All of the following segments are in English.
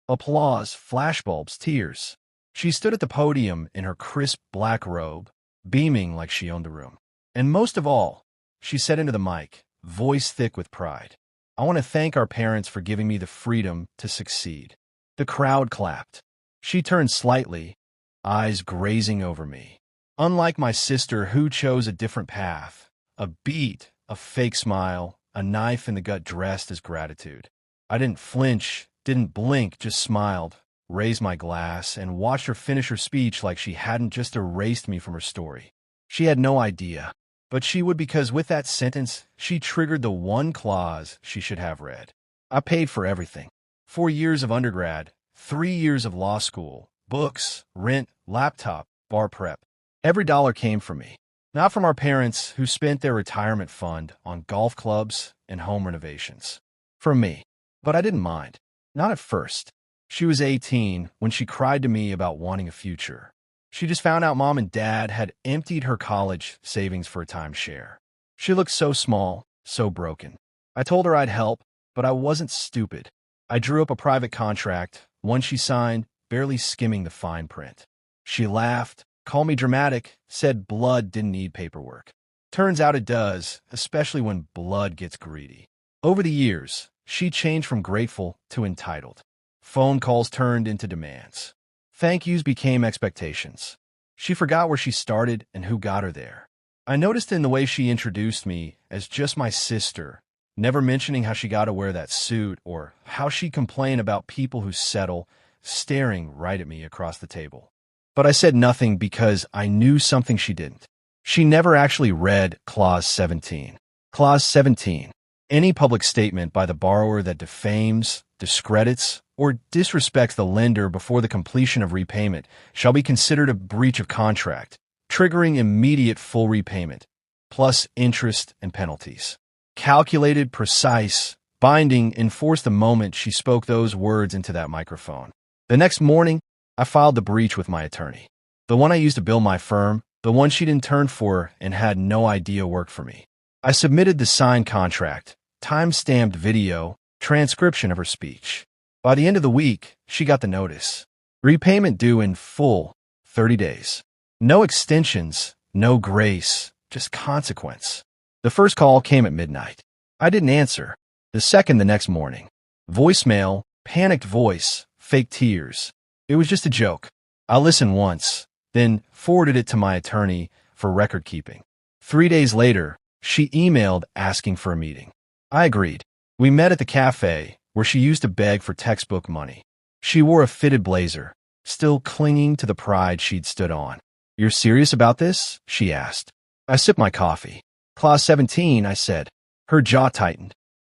Applause, flashbulbs, tears. She stood at the podium in her crisp black robe, beaming like she owned the room. And most of all, she said into the mic, voice thick with pride, "I want to thank our parents for giving me the freedom to succeed." The crowd clapped. She turned slightly, eyes grazing over me. Unlike my sister, who chose a different path, a beat, a fake smile, a knife in the gut dressed as gratitude. I didn't flinch, didn't blink, just smiled, raised my glass, and watched her finish her speech like she hadn't just erased me from her story. She had no idea, but she would, because with that sentence, she triggered the one clause she should have read. I paid for everything. 4 years of undergrad, 3 years of law school, books, rent, laptop, bar prep. Every dollar came from me, not from our parents who spent their retirement fund on golf clubs and home renovations. From me. But I didn't mind. Not at first. She was 18 when she cried to me about wanting a future. She just found out mom and dad had emptied her college savings for a timeshare. She looked so small, so broken. I told her I'd help, but I wasn't stupid. I drew up a private contract, one she signed, barely skimming the fine print. She laughed, called me dramatic, said blood didn't need paperwork. Turns out it does, especially when blood gets greedy. Over the years, she changed from grateful to entitled. Phone calls turned into demands. Thank yous became expectations. She forgot where she started and who got her there. I noticed in the way she introduced me as just my sister, never mentioning how she got to wear that suit or how she complained about people who settle, staring right at me across the table. But I said nothing because I knew something she didn't. She never actually read Clause 17. Clause 17. Any public statement by the borrower that defames, discredits, or disrespects the lender before the completion of repayment shall be considered a breach of contract, triggering immediate full repayment, plus interest and penalties. Calculated, precise, binding, enforced the moment she spoke those words into that microphone. The next morning, I filed the breach with my attorney. The one I used to bill my firm, the one she'd interned for and had no idea worked for me. I submitted the signed contract, time-stamped video, transcription of her speech. By the end of the week, she got the notice. Repayment due in full, 30 days. No extensions, no grace, just consequence. The first call came at midnight. I didn't answer. The second the next morning. Voicemail, panicked voice, fake tears. It was just a joke. I listened once, then forwarded it to my attorney for record keeping. 3 days later, she emailed asking for a meeting. I agreed. We met at the cafe, where she used to beg for textbook money. She wore a fitted blazer, still clinging to the pride she'd stood on. "You're serious about this?" she asked. I sipped my coffee. "Clause 17, I said. Her jaw tightened.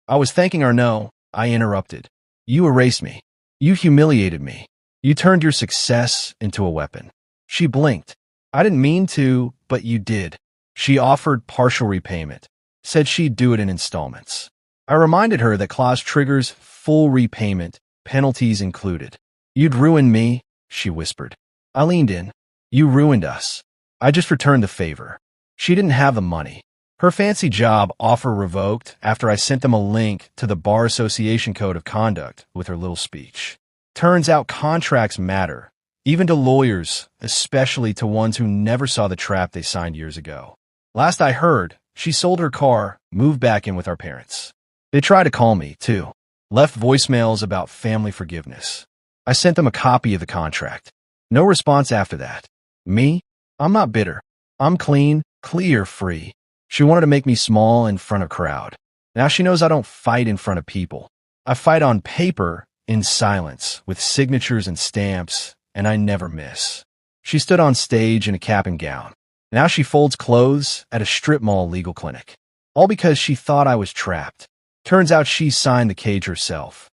I was thanking her no, I interrupted. "You erased me. You humiliated me. You turned your success into a weapon." She blinked. "I didn't mean to, but you did." She offered partial repayment, said she'd do it in installments. I reminded her that clause triggers full repayment, penalties included. "You'd ruin me," she whispered. I leaned in. "You ruined us." I just returned the favor. She didn't have the money. Her fancy job offer revoked after I sent them a link to the Bar Association Code of Conduct with her little speech. Turns out contracts matter, even to lawyers, especially to ones who never saw the trap they signed years ago. Last I heard, she sold her car, moved back in with our parents. They tried to call me, too. Left voicemails about family forgiveness. I sent them a copy of the contract. No response after that. Me? I'm not bitter. I'm clean, clear, free. She wanted to make me small in front of crowd. Now she knows I don't fight in front of people. I fight on paper, in silence, with signatures and stamps, and I never miss. She stood on stage in a cap and gown. Now she folds clothes at a strip mall legal clinic. All because she thought I was trapped. Turns out she signed the cage herself.